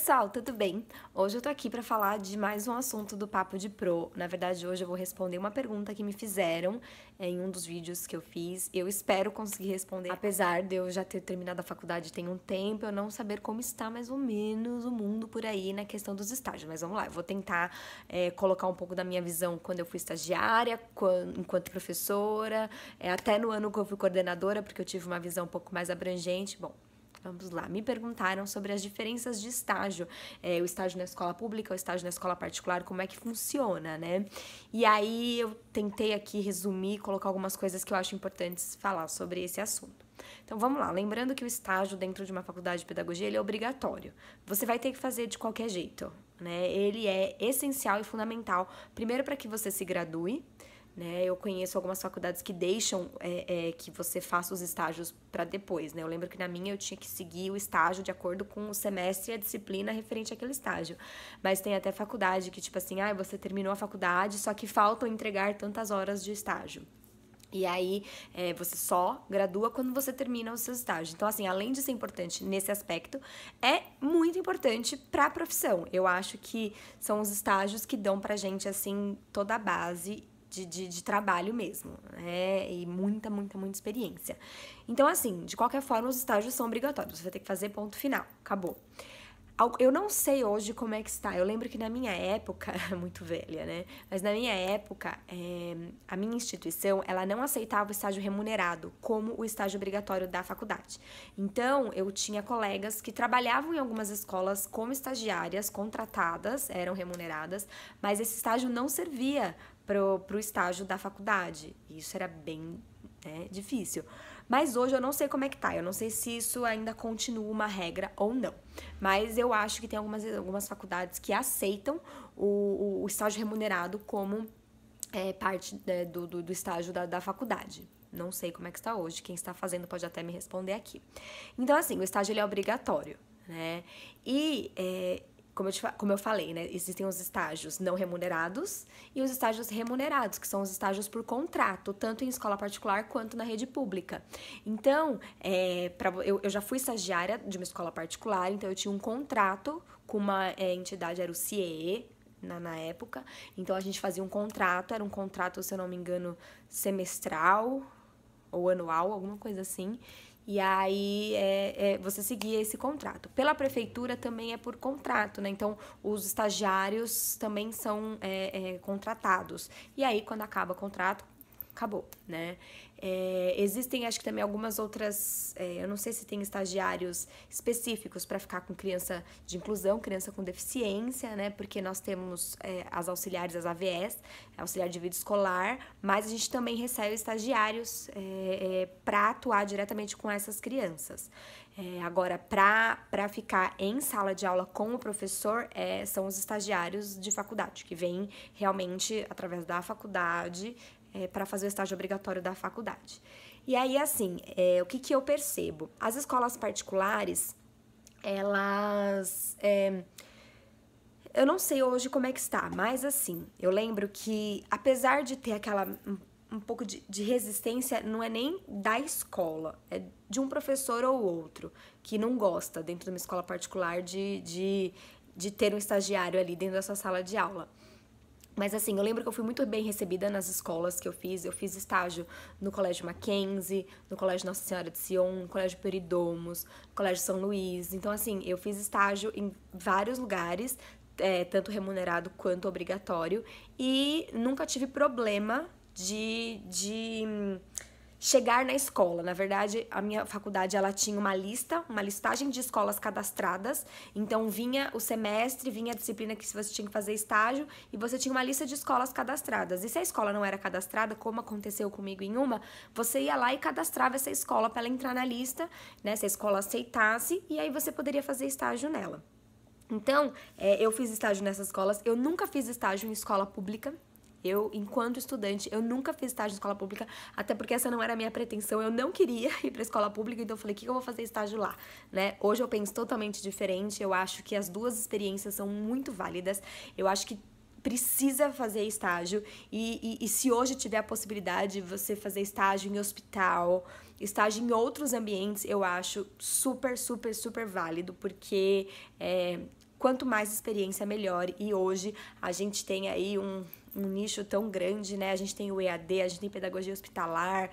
pessoal, tudo bem? Hoje eu tô aqui pra falar de mais um assunto do Papo de Pro. Na verdade, hoje eu vou responder uma pergunta que me fizeram em um dos vídeos que eu fiz. Eu espero conseguir responder, apesar de eu já ter terminado a faculdade tem um tempo, eu não saber como está mais ou menos o mundo por aí na questão dos estágios. Mas vamos lá, eu vou tentar colocar um pouco da minha visão quando eu fui estagiária, enquanto professora, até no ano que eu fui coordenadora, porque eu tive uma visão um pouco mais abrangente. Bom, vamos lá, me perguntaram sobre as diferenças de estágio, o estágio na escola pública, o estágio na escola particular, como é que funciona, né? E aí eu tentei aqui resumir, colocar algumas coisas que eu acho importantes falar sobre esse assunto. Então vamos lá, lembrando que o estágio dentro de uma faculdade de pedagogia ele é obrigatório. Você vai ter que fazer de qualquer jeito, né? Ele é essencial e fundamental, primeiro para que você se gradue, né? Eu conheço algumas faculdades que deixam que você faça os estágios para depois, né? Eu lembro que na minha eu tinha que seguir o estágio de acordo com o semestre e a disciplina referente àquele estágio. Mas tem até faculdade que, tipo assim, você terminou a faculdade, só que faltam entregar tantas horas de estágio. E aí, você só gradua quando você termina os seus estágios. Então, assim, além de ser importante nesse aspecto, é muito importante para a profissão. Eu acho que são os estágios que dão pra gente, assim, toda a base de trabalho mesmo, né? E muita experiência. Então, assim, de qualquer forma, os estágios são obrigatórios. Você vai ter que fazer ponto final. Acabou. Eu não sei hoje como é que está. Eu lembro que na minha época, muito velha, né? Mas na minha época, a minha instituição, ela não aceitava o estágio remunerado como o estágio obrigatório da faculdade. Então, eu tinha colegas que trabalhavam em algumas escolas como contratadas, eram remuneradas, mas esse estágio não servia pro estágio da faculdade. Isso era bem, difícil. Mas hoje eu não sei como é que tá, eu não sei se isso ainda continua uma regra ou não. Mas eu acho que tem algumas faculdades que aceitam o estágio remunerado como parte do estágio da faculdade. Não sei como é que está hoje, quem está fazendo pode até me responder aqui. Então, assim, o estágio ele é obrigatório, né? E como eu falei, né, existem os estágios não remunerados e os estágios remunerados, que são os estágios por contrato, tanto em escola particular quanto na rede pública. Então, eu já fui estagiária de uma escola particular, então eu tinha um contrato com uma entidade, era o CIEE, na época. Então, a gente fazia um contrato, era um contrato, se eu não me engano, semestral ou anual, alguma coisa assim. E aí, você seguia esse contrato. Pela prefeitura também é por contrato, né? Então, os estagiários também são contratados. E aí, quando acaba o contrato, acabou, né? Existem, acho que também algumas outras, eu não sei se tem estagiários específicos para ficar com criança de inclusão, criança com deficiência, né? Porque nós temos as auxiliares, as AVS, auxiliar de vida escolar, mas a gente também recebe estagiários para atuar diretamente com essas crianças. Agora, para ficar em sala de aula com o professor, são os estagiários de faculdade, que vêm realmente através da faculdade, para fazer o estágio obrigatório da faculdade. E aí, assim, o que eu percebo? As escolas particulares, elas... eu não sei hoje como é que está, mas assim, eu lembro que, apesar de ter um pouco de resistência, não é nem da escola, é de um professor ou outro que não gosta, dentro de uma escola particular, de ter um estagiário ali dentro dessa sala de aula. Mas assim, eu lembro que eu fui muito bem recebida nas escolas que eu fiz. Eu fiz estágio no Colégio Mackenzie, no Colégio Nossa Senhora de Sion, no Colégio Peridomos, no Colégio São Luís. Então, assim, eu fiz estágio em vários lugares, tanto remunerado quanto obrigatório. E nunca tive problema de chegar na escola. Na verdade, a minha faculdade, ela tinha uma listagem de escolas cadastradas, então vinha o semestre, vinha a disciplina que você tinha que fazer estágio, e você tinha uma lista de escolas cadastradas. E se a escola não era cadastrada, como aconteceu comigo em uma, você ia lá e cadastrava essa escola para ela entrar na lista, né, se a escola aceitasse, e aí você poderia fazer estágio nela. Então, eu fiz estágio nessas escolas, eu nunca fiz estágio em escola pública. Eu, enquanto estudante, eu nunca fiz estágio em escola pública, até porque essa não era a minha pretensão, eu não queria ir pra escola pública, então eu falei, o que eu vou fazer estágio lá, né? Hoje eu penso totalmente diferente, eu acho que as duas experiências são muito válidas, eu acho que precisa fazer estágio, e se hoje tiver a possibilidade de você fazer estágio em hospital, estágio em outros ambientes, eu acho super válido, porque quanto mais experiência, melhor. E hoje a gente tem aí um nicho tão grande, né? A gente tem o EAD, a gente tem pedagogia hospitalar,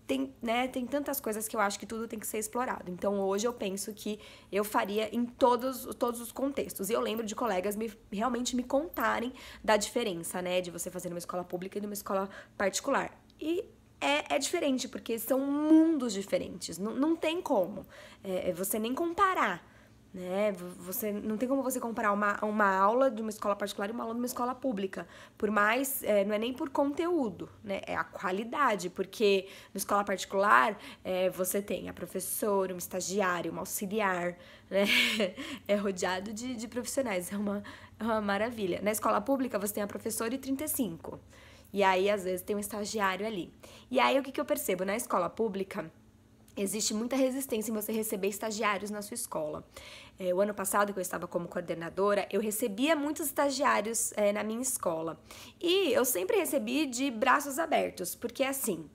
tem tantas coisas que eu acho que tudo tem que ser explorado. Então, hoje eu penso que eu faria em todos os contextos. E eu lembro de colegas realmente me contarem da diferença, né? De você fazer numa escola pública e numa escola particular. E é diferente, porque são mundos diferentes. Não tem como você nem comparar. Né? Não tem como você comparar uma aula de uma escola particular e uma aula de uma escola pública. Por mais, não é nem por conteúdo, né? É a qualidade, porque na escola particular você tem a professora, um estagiário, um auxiliar, né? É rodeado de profissionais, é uma maravilha. Na escola pública você tem a professora e 35. E aí, às vezes, tem um estagiário ali. E aí, o que eu percebo? Na escola pública, existe muita resistência em você receber estagiários na sua escola. O ano passado, que eu estava como coordenadora, eu recebia muitos estagiários na minha escola. E eu sempre recebi de braços abertos, porque assim,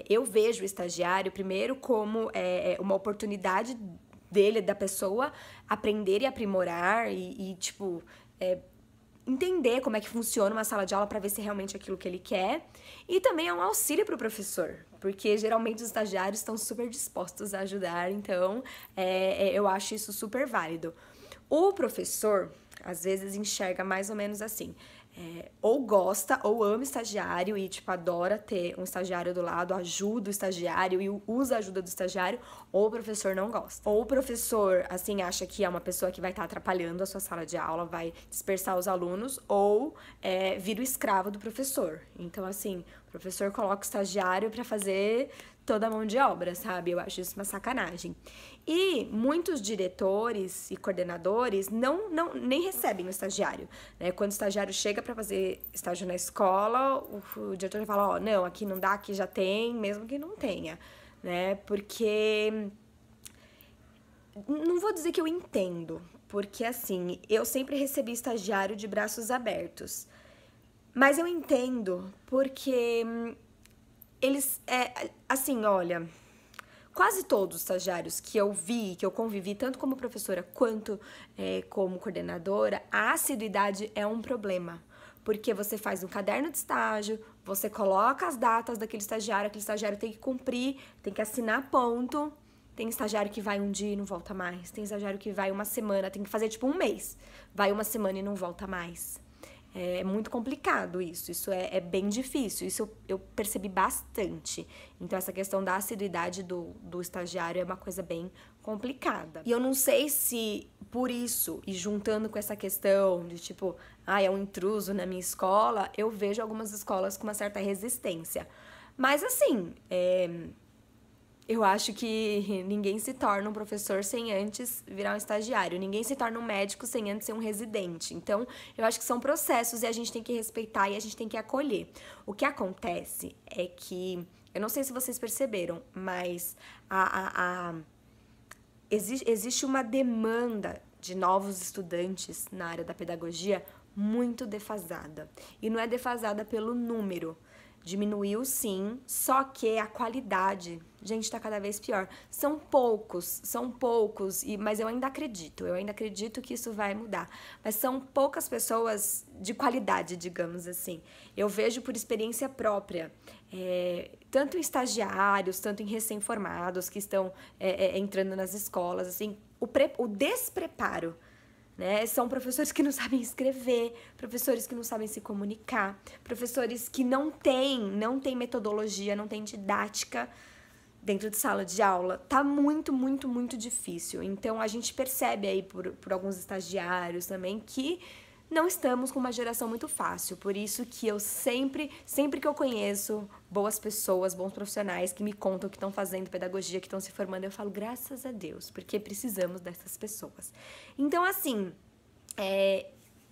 eu vejo o estagiário primeiro como uma oportunidade dele, da pessoa, aprender e aprimorar tipo, entender como é que funciona uma sala de aula para ver se é realmente aquilo que ele quer. E também é um auxílio para o professor, porque geralmente os estagiários estão super dispostos a ajudar, então eu acho isso super válido. O professor, às vezes, enxerga mais ou menos assim, ou gosta ou ama estagiário e, tipo, adora ter um estagiário do lado, ajuda o estagiário e usa a ajuda do estagiário, ou o professor não gosta. Ou o professor, assim, acha que é uma pessoa que vai estar atrapalhando a sua sala de aula, vai dispersar os alunos, ou vira o escravo do professor. Então, assim, o professor coloca o estagiário para fazer toda a mão de obra, sabe? Eu acho isso uma sacanagem. E muitos diretores e coordenadores nem recebem o estagiário, né? Quando o estagiário chega para fazer estágio na escola, o diretor fala, ó, não, aqui não dá, aqui já tem, mesmo que não tenha, né? Porque não vou dizer que eu entendo, porque assim, eu sempre recebi estagiário de braços abertos. Mas eu entendo porque eles, assim, olha, quase todos os estagiários que eu vi, que eu convivi, tanto como professora quanto como coordenadora, a assiduidade é um problema. Porque você faz um caderno de estágio, você coloca as datas daquele estagiário, aquele estagiário tem que cumprir, tem que assinar ponto. Tem estagiário que vai um dia e não volta mais. Tem estagiário que vai uma semana, tem que fazer tipo um mês. Vai uma semana e não volta mais. É muito complicado isso é bem difícil, isso eu percebi bastante. Então, essa questão da assiduidade do estagiário é uma coisa bem complicada. E eu não sei se, por isso, e juntando com essa questão de tipo, é um intruso na minha escola, eu vejo algumas escolas com uma certa resistência. Mas, assim, eu acho que ninguém se torna um professor sem antes virar um estagiário. Ninguém se torna um médico sem antes ser um residente. Então, eu acho que são processos e a gente tem que respeitar e a gente tem que acolher. O que acontece é que, eu não sei se vocês perceberam, mas existe uma demanda de novos estudantes na área da pedagogia muito defasada. E não é defasada pelo número. Diminuiu sim, só que a qualidade, gente, tá cada vez pior. São poucos, mas eu ainda acredito que isso vai mudar. Mas são poucas pessoas de qualidade, digamos assim. Eu vejo por experiência própria, tanto em estagiários, tanto em recém-formados que estão entrando nas escolas, assim, o despreparo. Né? São professores que não sabem escrever, professores que não sabem se comunicar, professores que não têm metodologia, não têm didática dentro de sala de aula. Tá muito, muito, muito difícil. Então, a gente percebe aí por alguns estagiários também que não estamos com uma geração muito fácil. Por isso que eu sempre que eu conheço boas pessoas, bons profissionais que me contam que estão fazendo pedagogia, que estão se formando, eu falo, graças a Deus, porque precisamos dessas pessoas. Então, assim,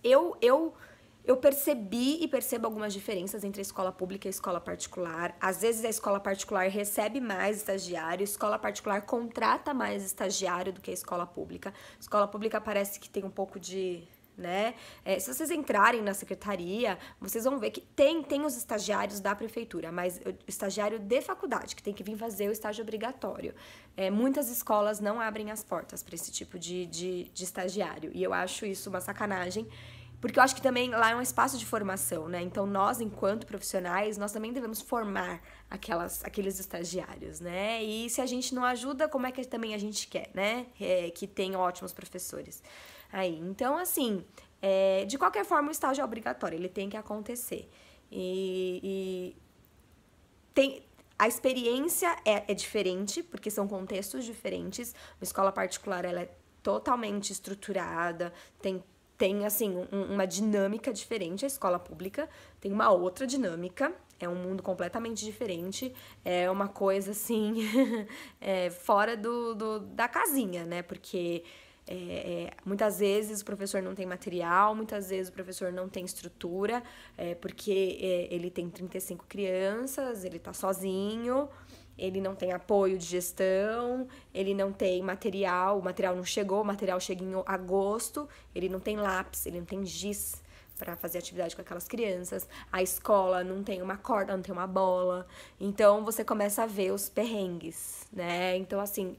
eu percebi e percebo algumas diferenças entre a escola pública e a escola particular. Às vezes a escola particular recebe mais estagiário, a escola particular contrata mais estagiário do que a escola pública. A escola pública parece que tem um pouco de né? Se vocês entrarem na secretaria, vocês vão ver que tem os estagiários da prefeitura, mas o estagiário de faculdade, que tem que vir fazer o estágio obrigatório. Muitas escolas não abrem as portas para esse tipo de estagiário, e eu acho isso uma sacanagem, porque eu acho que também lá é um espaço de formação, né? Então, nós, enquanto profissionais, nós também devemos formar aqueles estagiários, né? E se a gente não ajuda, como é que também a gente quer, né? Que tenham ótimos professores. Aí, então, assim, de qualquer forma, o estágio é obrigatório, ele tem que acontecer. A experiência é diferente, porque são contextos diferentes. Uma escola particular, ela é totalmente estruturada, tem assim, uma dinâmica diferente. A escola pública tem uma outra dinâmica, é um mundo completamente diferente, é uma coisa, assim, fora da casinha, né? Porque muitas vezes o professor não tem material, muitas vezes o professor não tem estrutura, porque ele tem 35 crianças, ele tá sozinho, ele não tem apoio de gestão, ele não tem material, o material não chegou, o material chega em agosto, ele não tem lápis, ele não tem giz para fazer atividade com aquelas crianças, a escola não tem uma corda, não tem uma bola, então você começa a ver os perrengues, né? Então, assim,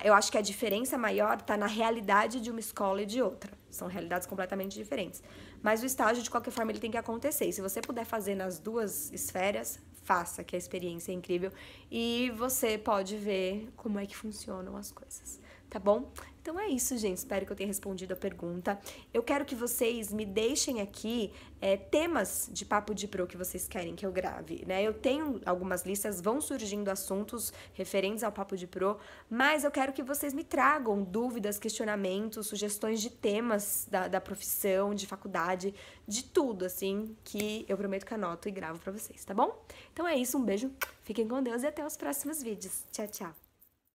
eu acho que a diferença maior tá na realidade de uma escola e de outra. São realidades completamente diferentes. Mas o estágio, de qualquer forma, ele tem que acontecer. E se você puder fazer nas duas esferas, faça, que a experiência é incrível. E você pode ver como é que funcionam as coisas, tá bom? Então é isso, gente. Espero que eu tenha respondido a pergunta. Eu quero que vocês me deixem aqui temas de Papo de Pro que vocês querem que eu grave, né? Eu tenho algumas listas, vão surgindo assuntos referentes ao Papo de Pro, mas eu quero que vocês me tragam dúvidas, questionamentos, sugestões de temas da profissão, de faculdade, de tudo, assim, que eu prometo que anoto e gravo pra vocês, tá bom? Então é isso, um beijo, fiquem com Deus e até os próximos vídeos. Tchau, tchau!